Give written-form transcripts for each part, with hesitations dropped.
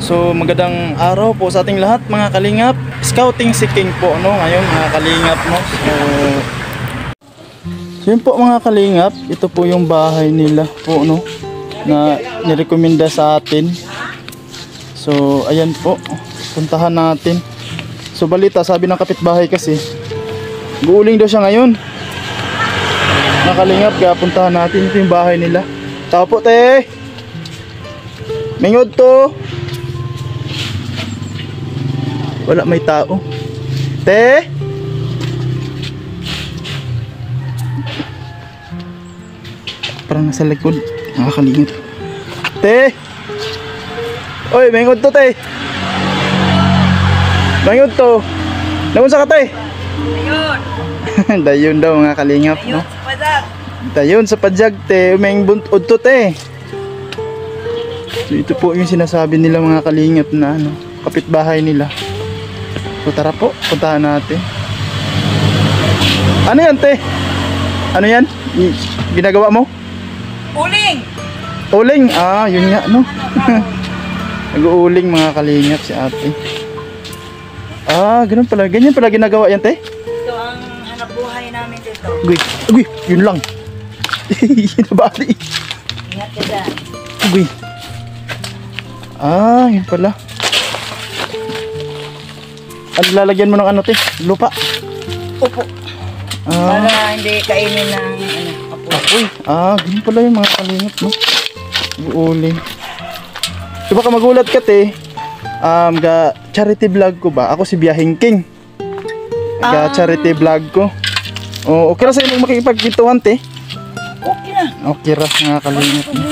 So magandang araw po sa ating lahat mga kalingap. Scouting si King po no ngayon mga kalingap no. So yun po mga kalingap, ito po yung bahay nila po no na nirekomenda sa atin. So ayan po, puntahan natin. So balita sabi ng kapitbahay kasi guuling daw siya ngayon. Mga kalingap, kaya puntahan natin, ito yung bahay nila. Tao po te. Mingod to. Wala may tao. Te? Parang nasa likod. Nakakalingit. Te? Oy, mingod to te. Mingod to. Naunsa ka te? Dayon. Dayon daw mga kalingap. Dayon no? sa padyag. Dayon sa padyag te. Mingod to te. So ito po yung sinasabi nila mga kalingap na ano, kapitbahay nila. So tara po, puntahan natin. Ano yan te? Ano yan? Ginagawa mo? Uling! Uling? Ah, yun nga no. Nag-uuling mga kalingap si ate. Ah, ganun pala. Ganyan pala ginagawa yan te? Ito ang hanap buhay namin dito. Uy, yun lang. Nabali. Ingat ka dyan. Uy. Ah, yun pala. Ano lalagyan mo ng ano te? Lupa? Upo. Ah. Para hindi kainin ng apo. Uy, ganun pala yung mga kalingap no. Uuling. So baka magulat ka te. Ga charity vlog ko ba? Ako si Biyahing King. Ga charity vlog ko. Oh, okay ra sa imong makikipagkwentuhan te. Okay na. Okay ra mga kalingap. No?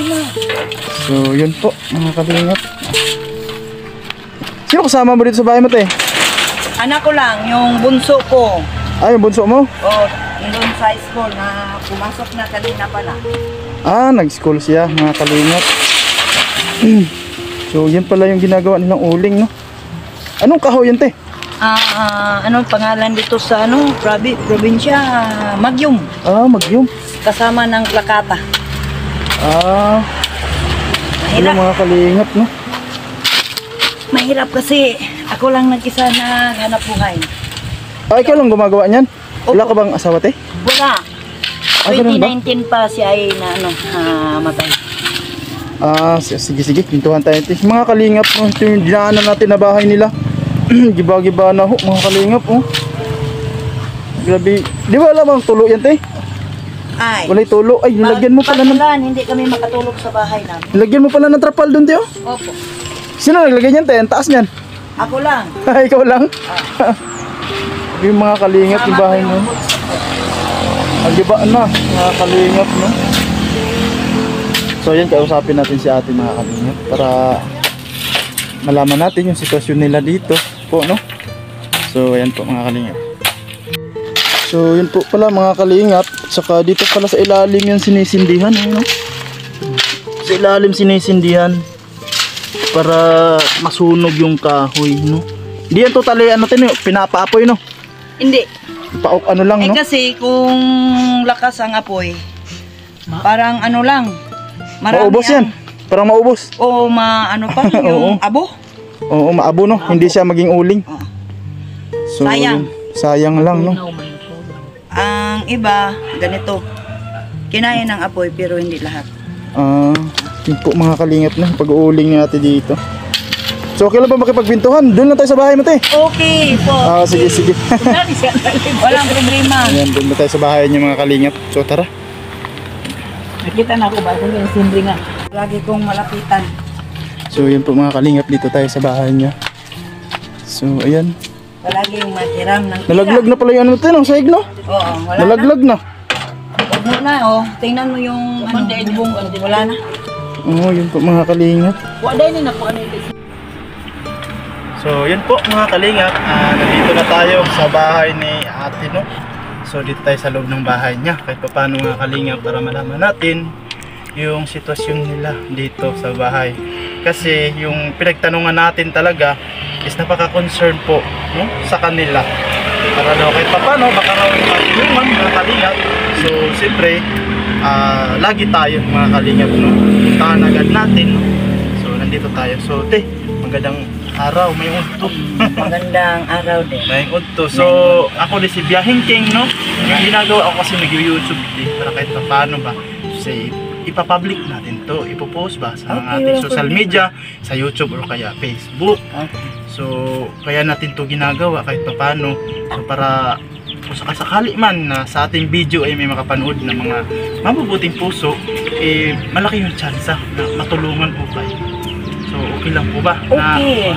So, yun po mga kalingap. Sino kasama mo dito sa bahay mo te? Anak ko lang, yung bunso ko. Ah, yung bunso mo? Oh, doon sa school na pumasok na kanina pala. Ah, nag-school siya mga kalingap. So, yun pala yung ginagawa nilang uling, no? Anong kahoy yan, te? Ano pangalan dito sa probinsya? Magyum. Ah, Magyum. Kasama ng Plakata. Ah, ano Mahirap. mga kalingap, no? Mahirap kasi ako lang nag-isa na hanap buhay. Ah, ikaw lang gumagawa niyan? Wala ka bang asawa, te? Wala. Ganun ba? 2019 pa siya ay matay. Ah, sige, pintuhan tayo, te. Mga kalingap, no? Ito yung dinaanan natin na bahay nila. Giba-giba na ho, mga kalingap, oh. Grabe. Di ba alam ang tulo yan, te? Ay. Wala'y tulo. Ay, lagyan mo pala ng... Pag hindi kami makatulog sa bahay namin. Lagyan mo pala ng trapal doon, te, oh. Opo. Sino naglagay niyan, te? Ang taas niyan. Ako lang. Ay, ikaw lang? Yung mga kalingap, yung bahay mo. Nagiba na, mga kalingap, no? So, yan, kausapin natin si ate, mga kalingap, para malaman natin yung sitwasyon nila dito po, no? So, ayan po, mga kalingap. So, yun po pala, mga kalingap. Saka dito pala sa ilalim yung sinisindihan, no? Sa ilalim sinisindihan para masunog yung kahoy, no? Hindi yan totally, pinapaapoy, no? Hindi. Ano lang, no? Kasi kung lakas ang apoy, parang ano lang. Maubos yan. Parang maubos. O ano pa, yung abo. Oo, maabo, no? Hindi siya maging uling. So, Sayang. Sayang lang, no? Ang iba, ganito. Kinaya ng apoy pero hindi lahat. Yun po mga kalingap na pag-uuling natin dito. So okay lang ba makipagbintuhan? Doon lang tayo sa bahay mo, te. Okay po. Sige. Walang problema. Ayan, doon na tayo sa bahay niyo mga kalingap. So tara. Nakita na ako ba kung yung simbre nga. Lagi kong malapitan. So yun po mga kalingap, dito tayo sa bahay niya. So ayan. Palaging maghiram ng tira. Nalaglag na pala yung ano, te, no? Sahig, no? Oo, wala Nalaglag na. Huwag mo na, tingnan mo yung bubong, wala na. Oo, yun po mga kalingap. Wala din na po ano ito. So yun po mga kalingap, nandito na tayo sa bahay ni ate, no? So dito tayo sa loob ng bahay niya, kahit pa paano mga kalingap, para malaman natin yung sitwasyon nila dito sa bahay. Kasi yung pinagtanungan natin talaga is napaka-concern po, no? Sa kanila. Para daw kahit pa paano, baka raw matulungan mga kalingap. So siyempre, lagi tayo mga kalingap, no? Puntahan agad natin, no? So nandito tayo. So te, magandang araw, may unto. Magandang araw din. May unto. So, ako din si Biyaheng King, no? Yung ginagawa ako kasi nag-YouTube din para kahit pa paano ba, say, ipapublic natin to, ipopost ba sa mga ating social media, sa YouTube or kaya Facebook. Okay. So, kaya natin to ginagawa kahit pa paano. So, para kung sakasakali man na sa ating video ay may makapanood ng mga mabubuting puso, eh malaki yung chance na matulungan po kayo. So okay lang po ba? Okay.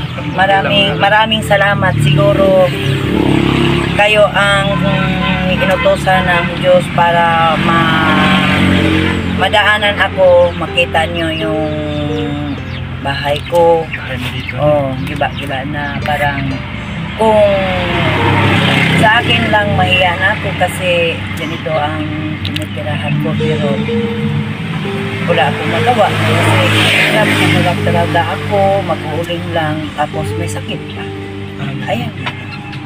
Maraming salamat. Siguro kayo ang inutosan ng Diyos para madaanan ako, makita nyo yung bahay ko. Bahay mo dito. Oh, giba-giba na parang kung sa akin lang mahiya na ako kasi ganito ang tinitirahan ko, pero wala akong magawa kasi hirap talaga ako, mag-uuling lang tapos may sakit pa. Ayan.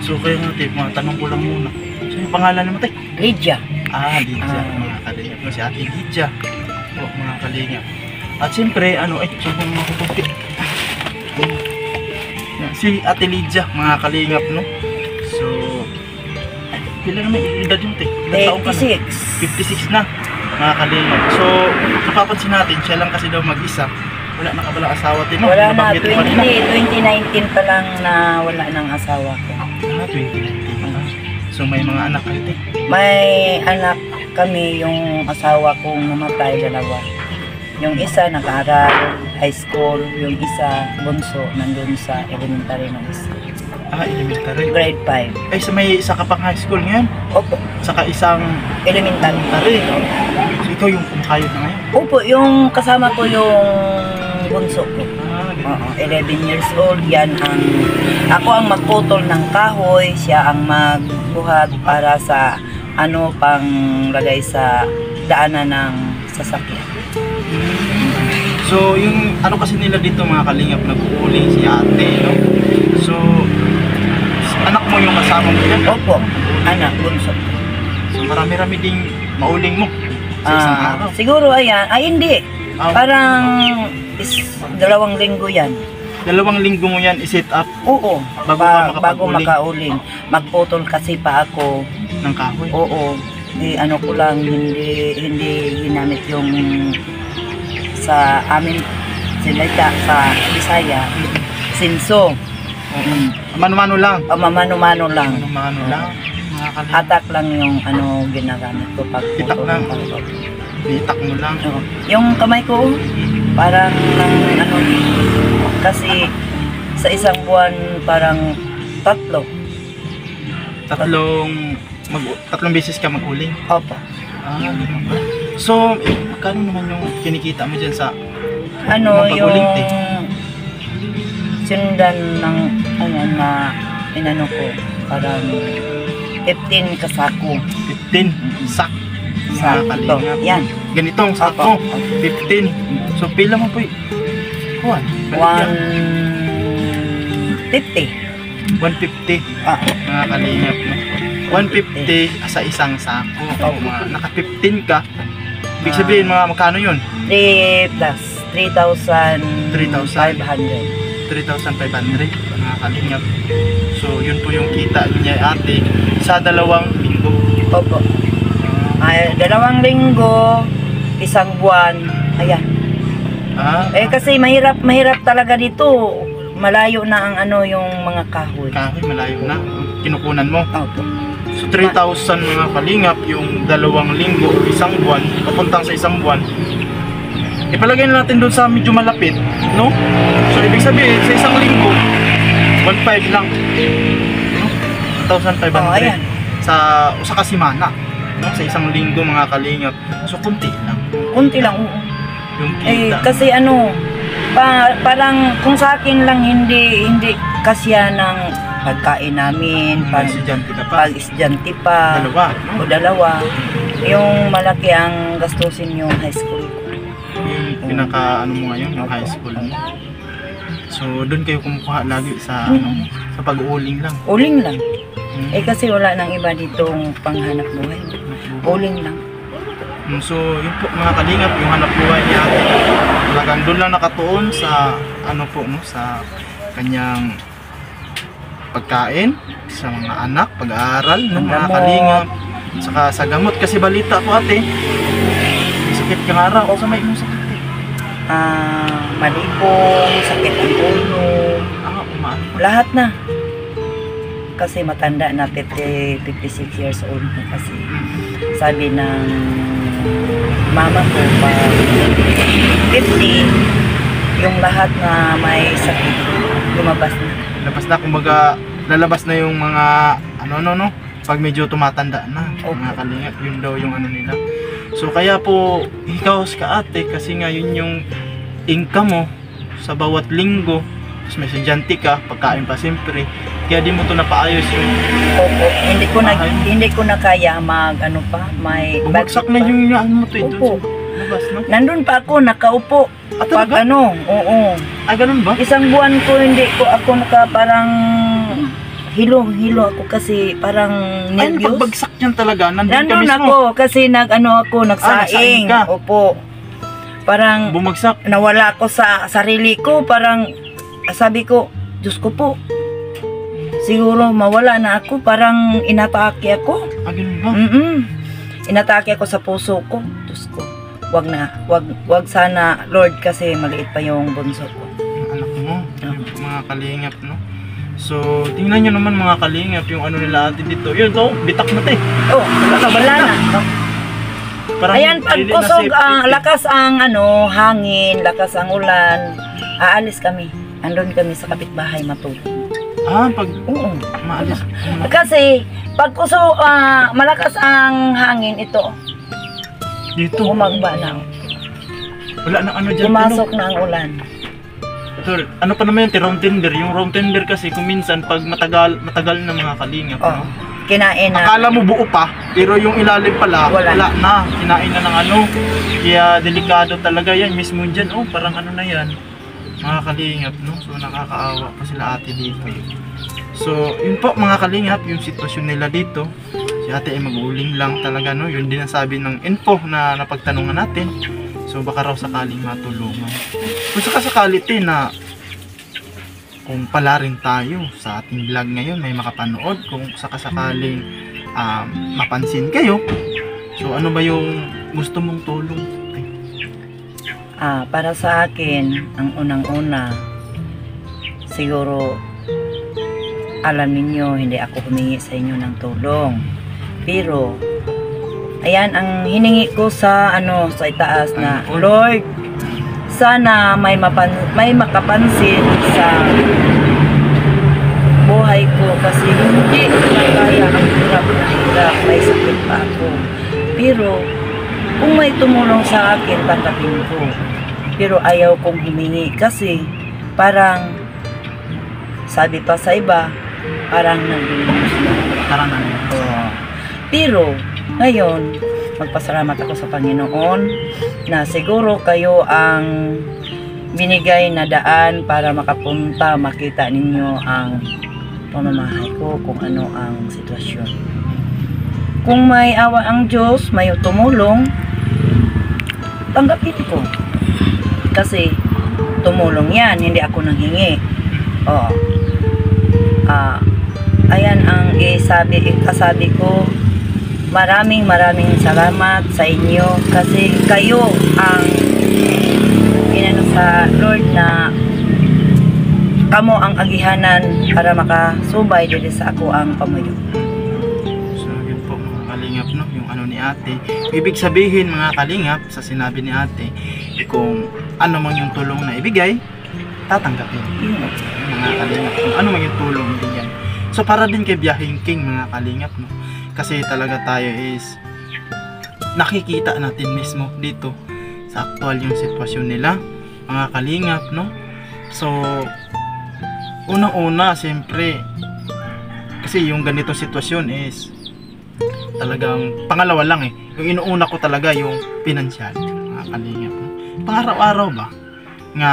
So kaya nga tayo, mga tanong ko lang muna. So yung pangalan naman tayo? Lydia. Lydia, mga kalingap. No, si Ate Lydia. O, mga kalingap. At siyempre, sobrang makukunti. Si Ate Lydia, mga kalingap, no? So, pila naman edad yung tayo? 56. 56 na, mga kalingap. So, napapansin natin, siya lang kasi daw mag-isa. Wala na kabalang asawa din, no? Wala na, Nabanggit mo kanina. 2019 pa lang na wala ng asawa ko. 2019 na. So, may mga anak kayo, tayo? May anak kami, yung asawa kong namatay, dalawa. Yung isa nag-aaral, high school, yung isa bunso, nandun sa elementary ng isa. Elementary. Grade 5. Ay, may isa ka pang high school ngayon? Opo, Saka isang elementary. elementary. So, ikaw yung kumakayod na ngayon? Opo, yung kasama ko yung bunso ko. Oo, 11 years old, yan ang, ako ang magputol ng kahoy, siya ang magbuhat para sa pang lagay sa daanan ng sasakyan. So, yung kasi nila dito mga kalingap, nag-uuling si ate, no? So, anak mo yung kasama mo yan? Opo, anak, bunso. So, marami-rami ding mauling mo sa isang araw. Siguro ayan, hindi. Parang 2 linggo yan. 2 linggo mo yan i-set up Oo, bago makapag-uling. makauling. Magputol kasi pa ako. Ng kahoy? Oo. Ko lang, hindi ginamit yung sa amin sinita sa Bisaya. Sinso. Mano-mano lang? Mamano-mano lang. Mano-mano lang? Mga kalingap. Hatak lang yung ginagamit ko pag Itak lang? Itak mo lang? Oo. Yung kamay ko, parang kasi sa isang buwan parang 3. Tatlong beses ka mag-uling? Opo. Ganun ba? So, magkano naman yung kinikita mo dyan sa Yung pag-uling, te? sindan ng na ko, parang 15 kasako. 15 sak? Sa Mga ito. kalingap. Yan. Ganitong sako? Opo. 15. So, pila mo po kuwan? 150. 150. Mga kalingap. 150 sa isang sako. Naka 15 ka. Ibig sabihin magkano yun? 3 plus 3,500. 3,500 mga kalingap. So yun po yung kita niya ate sa 2 linggo. Opo. 2 linggo, 1 buwan. Ayan. Kasi mahirap talaga dito. Malayo na ang yung mga kahoy. Kahoy malayo na. Kinukunan mo. Opo. So 3,000 mga kalingap yung 2 linggo, 1 buwan, papuntang sa 1 buwan. Ipalagay na natin doon sa medyo malapit, no? So ibig sabihin sa 1 linggo, 1,500 lang. No? 1,500 ayan. sa kasimana, no? Sa 1 linggo mga kalingap. So kunti lang. Kunti lang. Yung kita. Kasi parang kung sa akin lang hindi kasya ng pagkain namin, Estudyante ka pa. pag-estudyante pa, Dalawa. yung malaki ang gastusin yung high school ko. Yung pinaka mo ngayon, yung high school mo. So doon kayo kumukuha lagi sa sa pag-uuling lang. Uling lang. Kasi wala nang iba ditong panghanap buhay. Uling lang. So yun po mga kalingap, yung hanap buhay niya talagang doon lang nakatuon sa sa kanyang pagkain sa mga anak, pag-aaral, no, Ang mga gamot. kalingap. Saka sa gamot, kasi balita ko ate, may sakit kang araw. O sa may imong sakit eh. Malibong, sakit ang ulo, Umaan. lahat na. Kasi matanda na, 56 years old na kasi. Sabi ng mama ko, pag 50, yung lahat na may sakit, lumabas na. Labas na, kumbaga, lalabas na yung mga, no, pag medyo tumatanda na, mga kalingap, yun daw yung ano nila. So, kaya po, ikaw ka ate, kasi nga yun yung income mo sa bawat linggo, tapos may estudyante ka, pagkain pa siyempre, kaya di mo to napaayos yung Opo, hindi ko na kaya may bumagsak budget na pa. yung ano mo to, Opo. labas na. Nandun pa ako, nakaupo. Ah, Pag talaga? oo. Ay, ganun ba? Isang buwan ko, hindi ko ako parang hilo ako kasi parang Ay, nervyos. pagbagsak niyan talaga, nandun ka Nandun mismo. ako kasi nagsaing nagsaing. ka. Opo. Parang Bumagsak. nawala ako sa sarili ko, parang sabi ko, Diyos ko po, siguro mawala na ako, parang inatake ako. Ah, ganun ba? Inatake ako sa puso ko. Diyos ko, wag sana, Lord, kasi maliit pa yung bunso ko. Yung anak mo, yung mga kalingap, no? So, tingnan nyo naman mga kalingap, yung ano nila ate dito. Yun, to, bitak na te. Oh, wala na. Parang Ayan, pag hindi na kusog, safety. lakas ang hangin, lakas ang ulan, aalis kami. Andun kami sa kapitbahay matulog. Pag Oo. maalis. Kasi, pag malakas ang hangin, ito, Dito. umagba na. Wala nang ano dyan. Pumasok na ang ulan. Ito, ano pa naman yung round tender? Yung round tender kasi kung minsan pag matagal na mga kalingap, Oh, no? kinain na. Akala mo buo pa, pero yung ilalim pala, Wala. wala na. Kinain na ng ano. Kaya delikado talaga yan. Mismo dyan, parang ano na yan. Mga kalingap, no? So, nakakaawa pa sila ate dito. So, yun po mga kalingap, yung sitwasyon nila dito. Si ate ay mag-uuling lang talaga, no? Yun din ang sabi ng info na napagtanungan natin. So, baka raw sakaling matulungan. Kung sakasakali na kung pala rin tayo sa ating vlog ngayon, may makapanood, kung sakasakaling mapansin kayo, so ano ba yung gusto mong tulong? Para sa akin, ang unang-una, siguro, alam ninyo, hindi ako humingi sa inyo ng tulong. Pero, ayan, ang hiningi ko sa itaas na, Lord, sana may makapansin sa buhay ko kasi hindi kaya ang hirap na hirap, may sakit pa ako. Pero, kung may tumulong sa akin, tanggapin ko. Pero ayaw kong humingi kasi parang sabi pa sa iba, parang nandunos na. Parang ano? Pero ngayon, magpasalamat ako sa Panginoon na siguro kayo ang binigay na daan para makapunta, makita ninyo ang pamamahay ko, kung ano ang sitwasyon. Kung may awa ang Diyos, may tumulong, tanggapin ko. Kasi tumulong yan, hindi ako nanghingi. Ayan ang kasabi ko, maraming salamat sa inyo kasi kayo ang inano sa Lord na kamo ang agihanan para makasubay dito sa ako ang pamayo. So yun po mga kalingap, no? Yung ano ni ate, ibig sabihin mga kalingap sa sinabi ni ate, kung ano man yung tulong na ibigay, tatanggapin. Yun. Mga kalingap, kung ano man yung tulong ibigay. So para din kay Biyahing King mga kalingap, no? Kasi talaga tayo is nakikita natin mismo dito sa actual yung sitwasyon nila mga kalingap, no? So unang-una siyempre kasi yung ganitong sitwasyon is talagang pangalawa lang yung inuuna ko talaga yung pinansyal mga kalingap, no? Pang-araw-araw ba nga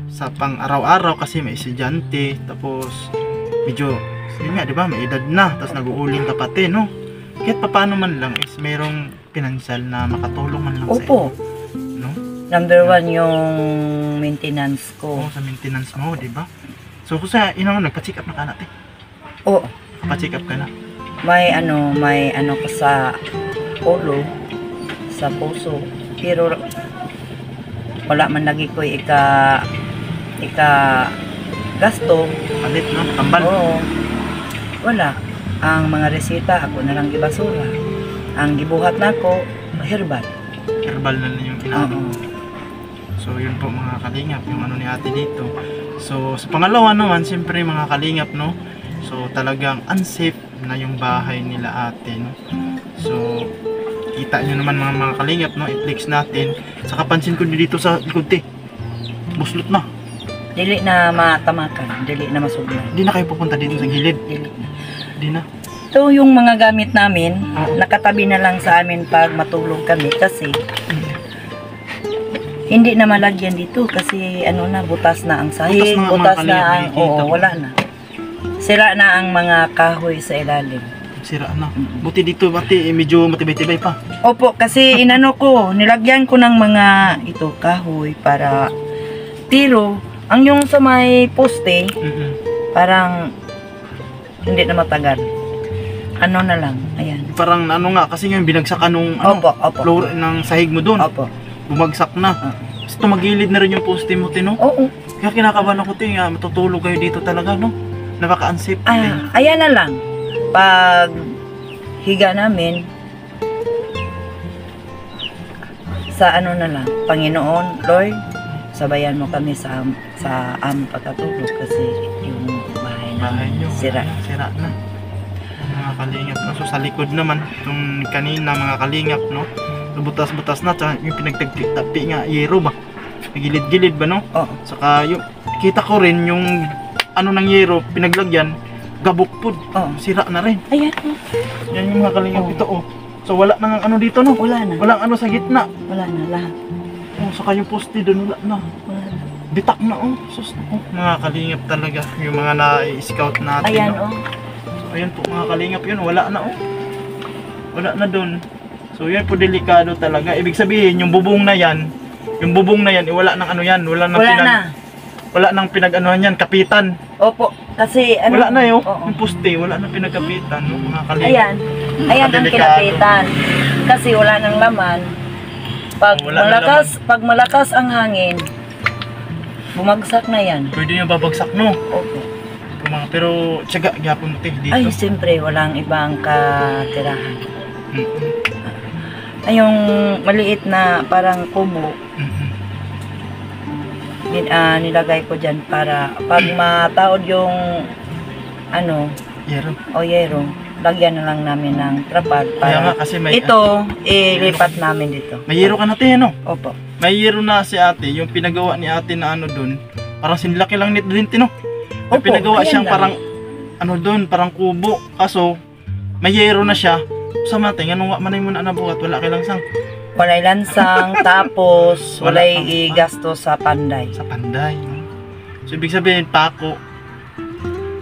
sa pang-araw-araw kasi may estudyante tapos medyo yun nga, diba? May edad na, tapos nag-uuling ka pati, no? Kahit paano man lang is mayroong pinansyal na makatulong man lang Opo. sa iyo, no? Number 1 yung maintenance ko. Sa maintenance mo, diba? So kung sa inang nagpa-check up na ka natin. Oo. Pa-check up ka na. May ano ko sa ulo, sa puso. Pero wala man lagi ko ika gasto. Palit no, kambal. Oo. Wala. Ang mga resita ako na lang gibasura. Ang gibuhat nako herbal. Herbal na yung inaano. Oo. So yun po mga kalingap, yung ano ni ate dito. So sa pangalawa naman, siyempre mga kalingap, no? So talagang unsafe na yung bahay nila ate, no? So kita nyo naman mga kalingap, no? I-flex natin. Saka pansin ko dito sa likod, buslot na. Dili na matamakan, dili na masuglan. Hindi na kayo pupunta dito sa gilid. Dili na. Hindi na. Ito yung mga gamit namin, Oo. nakatabi na lang sa amin pag matulog kami kasi hindi na malagyan dito kasi ano na, butas na ang sahig, Butas na nga, mga butas na kalingap, ang, nakikita oo, ko. wala na. Sira na ang mga kahoy sa ilalim. Sira na. Buti dito, bati, medyo matibay-tibay pa. Opo, kasi inano ko, nilagyan ko ng mga ito, kahoy para tiro. Ang yung sa may poste, parang hindi na matagal. Ano na lang, ayan. Parang ano nga, kasi ngayon binagsakan nung Opo, opo. floor ng sahig mo doon. Opo. Bumagsak na. Tapos tumagilid na rin yung poste mo, no? Oo. Kaya kinakabahan ako, matutulog kayo dito talaga, no? Napaka-unsafe. Ayan na lang. Pag higa namin, sa ano na lang, Panginoon, Lord, sabayan mo kami sa aming pagkatulog kasi yung bahay nyo, sira. Sira na. Mga kalingap, no? So sa likod naman, itong kanina mga kalingap, no? Butas-butas na, tsaka yung pinagtagpi nga, yero ba? Gilid-gilid ba, no? Oo. Saka yung, kita ko rin yung ano ng yero, pinaglagyan, gabukpod. Oo. Sira na rin. Ayan. Yan yung mga kalingap Oo. ito, oh. So wala nang ano dito, no? Wala na. Walang ano sa gitna. Wala na lahat. Oh, saka yung poste doon, wala na. Wala na. Bitak na, oh. Sus, oh. Mga kalingap talaga, yung mga na-scout natin, Ayan, no? oh. So, ayan po mga kalingap yun, wala na, oh. Wala na doon. So yan po, delikado talaga. Ibig sabihin, yung bubong na yan, wala nang ano yan, wala nang Wala na. wala nang pinag-anuhan yan, kapitan. Opo. Kasi ano. Wala na yun, Oo. yung poste, wala nang pinagkapitan, no? Mga kalingap. Ayan. Ayan ang Delikado. kinapitan. Kasi wala nang laman. Pag Wala nang pag malakas ang hangin, bumagsak na yan. Pwede nyo babagsak, no? Opo. Pero tiyaga, gyapon dito. Ay, siyempre, walang ibang katirahan. Mm-mm. Ay, yung maliit na parang kubo, Mm-mm. nilagay ko dyan para pag mataod yung ano, Yero. o yero, lagyan na lang namin ng trapal Kaya nga para kasi may ito, ilipat namin dito. may yero ka natin, ano? Opo. May yero na si ate, yung pinagawa ni ate na ano doon, parang sinlaki lang nito din, no? May Opo, pinagawa ayan siyang lang. parang ano doon, parang kubo. Kaso may yero na siya. Sa mating, anong manay mo na nabuhat, wala kay lang sang Walay lansang, tapos Wala walay pang- gasto sa panday. sa panday. So ibig sabihin, pako,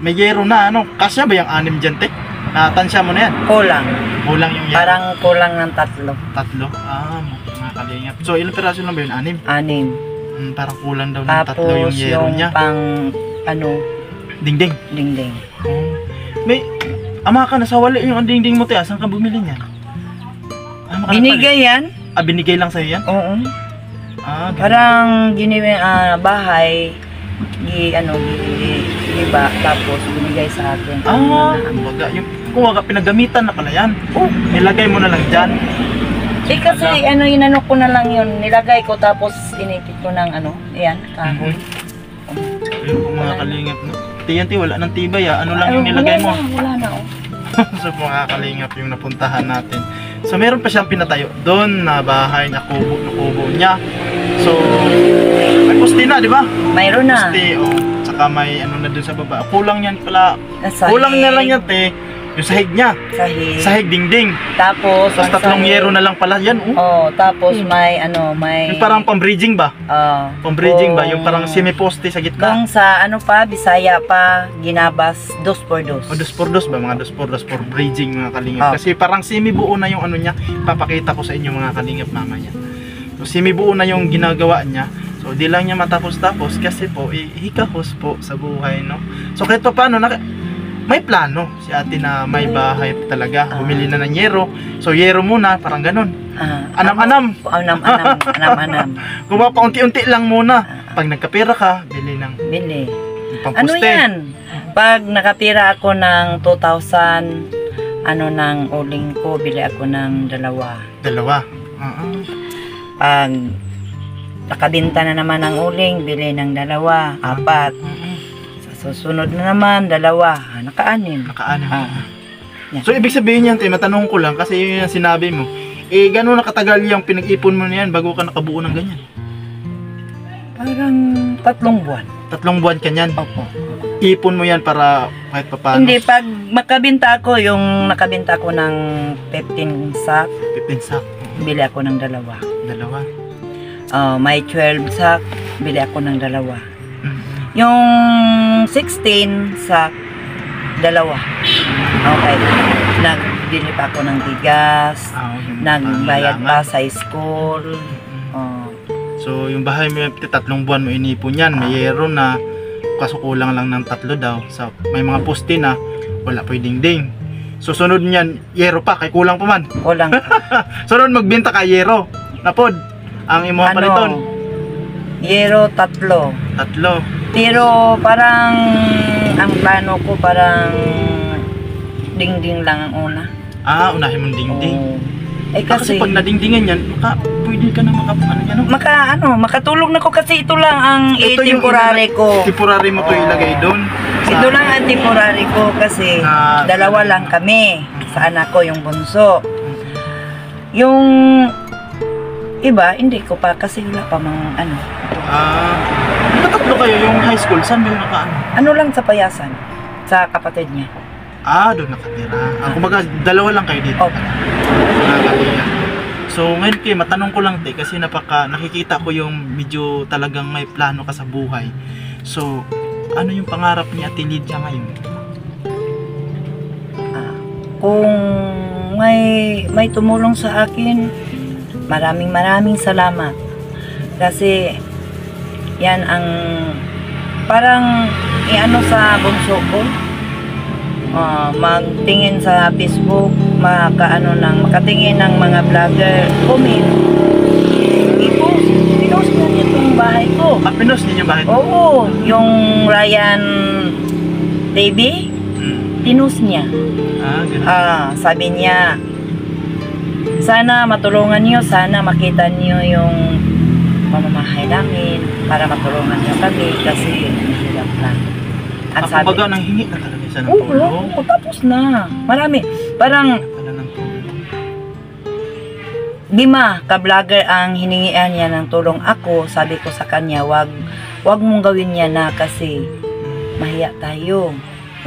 may yero na, ano? Kasya ba yung anim dyan, te? Natansya mo na yan. Kulang. Kulang yung yero. Parang kulang ng 3. Tatlo. Mga kalingap. So ilang piraso lang ba yun? Anim? 6. Parang kulang daw ng Tapos tatlo yung yero yung niya. pang ano, Dingding. dingding. May, ama ka na sa wali yung dingding mo, te. Saan ka bumili niyan? Binigay yan? Binigay lang sa'yo yan? Oo. Ganun. Parang giniwi bahay, iba, tapos binigay sa akin. Kumbaga, yung kumbaga pinagamitan na pala yan. Nilagay mo na lang dyan. Kasi inano ko na lang yun, nilagay ko tapos inipit ko ng ayan, kahoy. Ayun po mga kalingap. No? Tiyanti, wala nang tibay ano lang yung nilagay mo. Wala na. So mga kalingap yung napuntahan natin. So meron pa siyang pinatayo doon na bahay na kubo niya. So may poste na, di ba? Mayroon na. Poste, tsaka may ano na doon sa baba. Kulang yan pala. Sahig. Kulang na lang yan, te. Yung sahig niya. Sahig. Sahig dingding. Tapos Tapos ang 3 sahig- yero na lang pala yan. tapos may Yung parang pang-bridging ba? Pang-bridging ba? Yung parang semi-poste sa gitna. Kung sa Bisaya pa, ginabas 2x2. O 2x2 ba? Mga 2x2 for bridging mga kalingap. Ah. Kasi parang semi-buo na yung ano niya. Papakita ko sa inyo mga kalingap mamaya. So semi-buo na yung ginagawa niya. So So di lang niya matapos-tapos kasi po hikahos po sa buhay, no. So kahit pa paano may plano si ate na may bahay talaga. Bumili na ng yero. So yero muna, parang ganun. Anam-anam. Anam-anam. Kung paunti-unti lang muna. Pag nagkapera ka, bili ng Bili. pampuste. Ano yan? Pag nakatira ako ng 2,000, ng uling ko, bili ako ng 2. Dalawa. Pag nakabinta na naman ang uling, bili ng 2, 4. Sa susunod na naman, 2. Naka-6. Naka-6. Yan. So ibig sabihin yan, matanong ko lang kasi yun yung sinabi mo. Gano'n nakatagal yung pinag-ipon mo na yan bago ka nakabuo ng ganyan? Parang 3 buwan. 3 buwan ka yan? Opo. Ipon mo yan para kahit paano? Hindi, pag makabinta ako, yung nakabinta ako ng 15 sack, 15 sack. bili ako ng 2. Dalawa. May 12 sack, bili ako ng 2. Mm. Yung 16 sack, 2. Okay. Nagbili pa ako ng bigas, nagbayad pa sa school. So yung bahay mo, 3 buwan mo inipon yan. May yero na, kaso kulang lang ng 3 daw. So, may mga poste na wala pwedeng ding. So sunod niyan, yero pa, kay kulang pa man. Kulang. Sunod magbenta ka yero. Napod, ang imo paliton. Yero 3. 3. Pero parang ang plano ko parang dingding lang ang una. Unahin mong dingding. Kasi pag nadingdingan yan, pwede ka na makatulog na ko kasi ito lang ang Ito yung temporary ko. Temporary mo to ilagay doon. Ito lang ang temporary ko kasi 2 lang kami sa anak ko, yung bunso. Yung iba, hindi ko pa kasi wala pa mga Tatlo kayo yung high school, saan ba yung nakaano? lang sa Payasan, sa kapatid niya. Doon nakatira. Kumbaga, 2 lang kayo dito. So, ngayon matanong ko lang kasi nakikita ko yung medyo talagang may plano ka sa buhay. So, ano yung pangarap ni Ate Lydia ngayon? Kung may tumulong sa akin, maraming salamat. Kasi yan ang parang sa bunso ko. Magtingin sa Facebook, makatingin ng mga vlogger, comment. Pinost niya itong bahay ko. Pinost niya yung bahay ko? Oo, yung Ryan TV, pinost niya. Sabi niya, sana matulungan niyo, sana makita niyo yung pamamahay namin para matulungan niyo kami kasi hirap na. At sabi, kumbaga nanghingi na talaga siya ng tulong? Oo, tapos na. Marami. Parang 5 ka-vlogger ang hiningian niya ng tulong. Ako, sabi ko sa kanya, wag mong gawin niya na kasi mahiya tayo.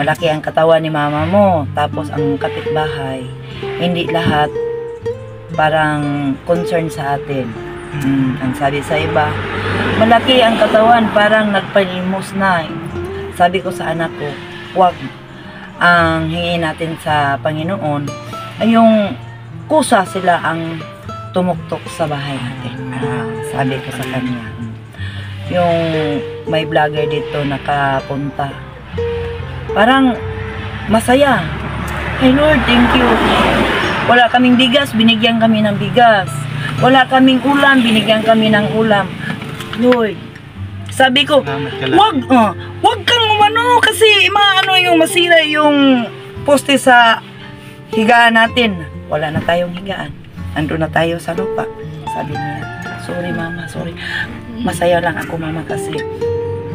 Malaki ang katawan ni mama mo. Tapos ang kapitbahay, hindi lahat parang concern sa atin. Ang sabi sa iba, malaki ang katawan, parang nagpalimos na. Sabi ko sa anak ko, wag. Ang hingin natin sa Panginoon ay yung kusa sila ang tumuktok sa bahay natin. Sabi ko sa kanya. Yung may vlogger dito nakapunta. Parang masaya. Hey Lord, thank you. Wala kaming bigas, binigyan kami ng bigas. Wala kaming ulam, binigyan kami ng ulam. Lord, sabi ko, wag kang umano kasi yung masira yung poste sa higaan natin. Wala na tayong higaan. Ando na tayo sa lupa. Sabi niya, sorry mama, sorry. Masaya lang ako mama kasi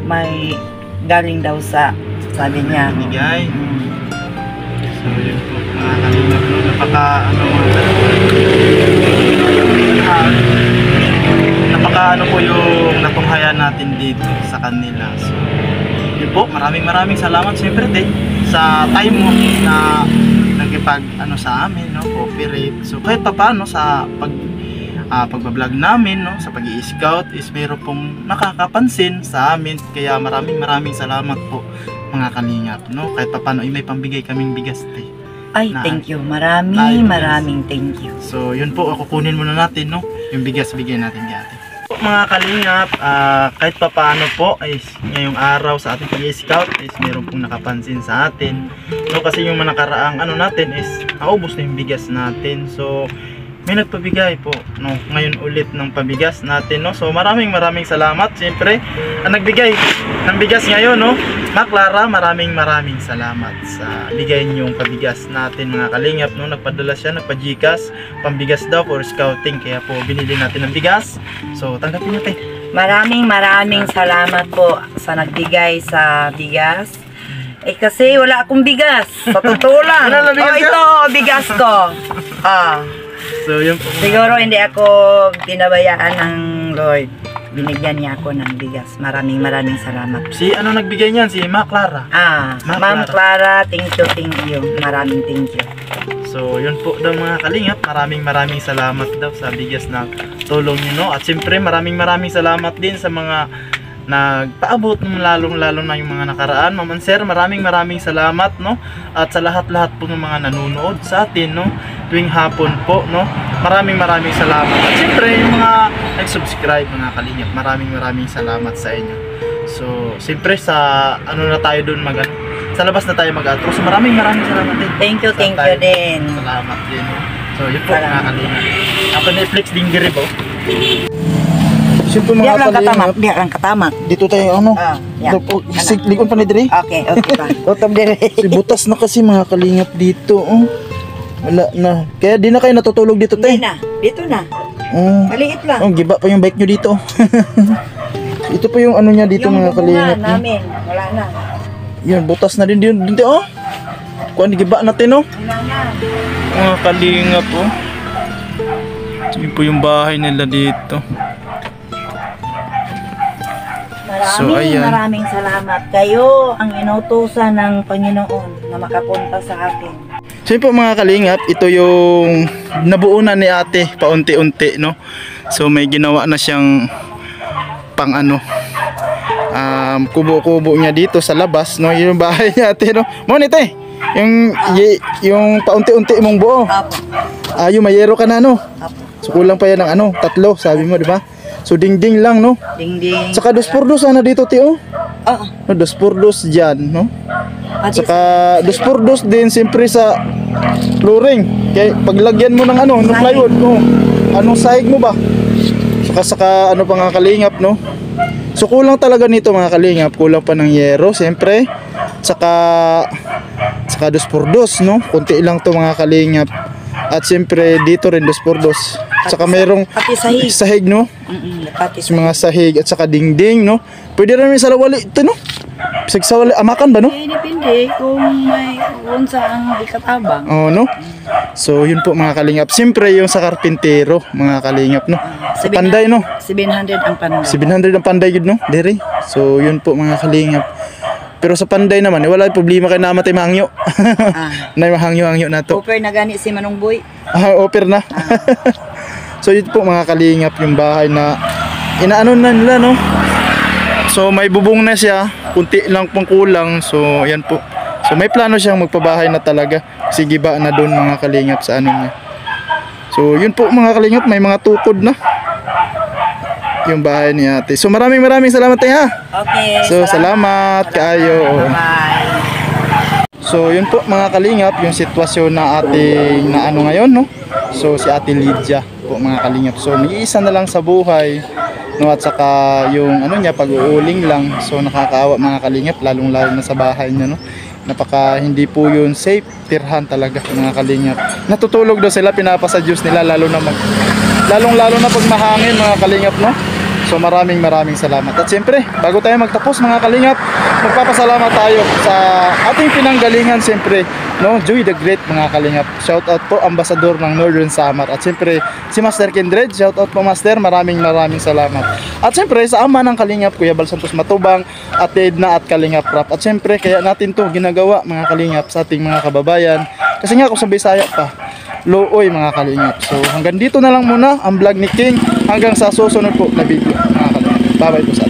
may galing daw sa, sabi niya. Bigay. So yun po, mga kalingap, napaka po yung natunghayan natin dito sa kanila. So yun po, maraming salamat siyempre din sa time mo na nagipag sa amin, no, cooperate. So kahit paano sa pagbablog namin, no, sa pag-i-scout is meron pong nakakapansin sa amin, kaya maraming salamat po mga kalingap, no, kahit paano may pambigay kaming bigas Thank you, maraming thank you. So yun po, kukunin muna natin, no, yung bigas bigyan natin kay ate. mga kalingap, kahit pa paano po ay ngayong araw sa ating pag-scout is meron pong nakapansin sa atin. No, kasi yung mga nakaraang ano natin is naubos na yung bigas natin. So may nagpabigay po no ngayon ulit ng pabigas natin, no. So maraming salamat. Siyempre ang nagbigay ng bigas ngayon, no, Ma Clara, maraming salamat sa bigay niyong pabigas natin mga kalingap, no. Nagpadala siya, nagpa-GCash pambigas daw for scouting, kaya po binili natin ng bigas. So tanggapin niyo, te. Maraming salamat po sa nagbigay sa bigas. Kasi wala akong bigas. Sa totoo lang. Wala na bigas ka? Ito, bigas ko. So yun po. Siguro hindi ako pinabayaan ng Lord. Binigyan niya ako ng bigas. Maraming salamat. Si ano nagbigay niyan? Si Ma Clara. Ma'am Ma'am Clara, thank you. Maraming thank you. So yun po daw mga kalingap, maraming salamat daw sa bigas na tulong niyo, no. At siyempre maraming salamat din sa mga nagpaabot ng lalong-lalo na yung mga nakaraan. Ma'am and Sir, maraming salamat, no. At sa lahat po ng mga nanonood sa atin, no, tuwing hapon po, no. Maraming salamat. At siyempre yung mga nag-subscribe mga kalingap, maraming salamat sa inyo. So siyempre sa ano na tayo doon sa labas na tayo mag-outro. So maraming salamat din. Thank you din. Salamat din. So yun po Salamat. mga kalingap. Ako Netflix din giri po. Siyempre Di mga lang katamak, kalingap. Dito tayo ano. Yeah. Likod pa ni Dre. Okay pa. Utom din. Si butas na kasi mga kalingap dito. Oh. Wala na. Kaya di na kayo natutulog dito, te. Hindi na. Dito na. Maliit lang. Oh, giba pa yung bike nyo dito. Ito pa yung ano niya dito Yung mga kalingap. bunga namin, wala na. Yan, butas na din dito, oh. Kuan giba natin, oh. Wala na. Mga kalingap, oh. Yun po yung bahay nila dito. Maraming salamat. Kayo ang inutusan ng Panginoon na makapunta sa akin. So yun po mga kalingap, ito yung nabuo na ni ate paunti-unti, no. So may ginawa na siyang pang ano, kubo-kubo niya dito sa labas, no. Yung bahay niya ate, no. Monite, yung paunti-unti mong buo. Apo. Yung mayero ka na, no. Apo. So kulang pa yan ng ano, 3, sabi mo, di ba? So ding-ding lang, no. Ding-ding. Saka 2x2 sana dito, tio. Oo. No, 2x2 dyan, no. Pati Saka 2x2 din siyempre sa flooring. Kaya paglagyan mo ng ano, ng plywood, no. Anong sahig mo ba? Saka ano pa nga kalingap, no. So kulang talaga nito mga kalingap, kulang pa ng yero, siyempre. Saka 2x2, no. Kunti lang to mga kalingap. At siyempre dito rin 2x2. Saka merong pati sahig, no. Pati Sa mga sahig at saka dingding, no. Pwede rin may salawali ito, no. Bisag sawali, amakan ba, no? depende kung may unsa ang ikatabang. Oh, no. So yun po mga kalingap. Siyempre yung sa karpintero, mga kalingap, no. Sa panday, no. 700 ang panday. 700 ang panday yun, no. Dere. So yun po mga kalingap. Pero sa panday naman, wala problema kay namatay mahangyo. Nay mahangyo na to. Offer na gani si Manong Boy. Offer na. So yun po mga kalingap yung bahay na inaano na nila, no. So may bubong na siya, kunti lang pang kulang. So yan po. So may plano siyang magpabahay na talaga. Sige ba na doon mga kalingap sa ano niya. So yun po mga kalingap, may mga tukod na yung bahay ni ate. So maraming salamat tayo, ha. Okay. So salamat kaayo. Bye. So yun po mga kalingap yung sitwasyon na ating na ano ngayon, no. So si Ate Lydia po mga kalingap. So nag-iisa na lang sa buhay, no, at saka yung ano niya pag-uuling lang. So nakakaawa mga kalingap, lalong-lalo na sa bahay niya, no. Napaka hindi po yun safe, tirhan talaga mga kalingap. Natutulog daw sila, pinapasa Diyos nila lalong-lalo na pag mahangin mga kalingap, no. So maraming salamat. At siyempre, bago tayo magtapos mga kalingap, magpapasalamat tayo sa ating pinanggalingan siyempre, no, Joy the Great mga kalingap. Shout out po ambassador ng Northern Samar. At siyempre si Master Kindred, shout out po Master, maraming salamat. At siyempre sa ama ng kalingap, Kuya Bal Santos Matubang, at Edna at Kalingap Rap. At siyempre kaya natin to ginagawa mga kalingap sa ating mga kababayan. Kasi nga kung sa Bisaya pa, looy mga kalingap. So hanggang dito na lang muna ang vlog ni King, hanggang sa susunod po na video mga kalingap. Bye bye po sa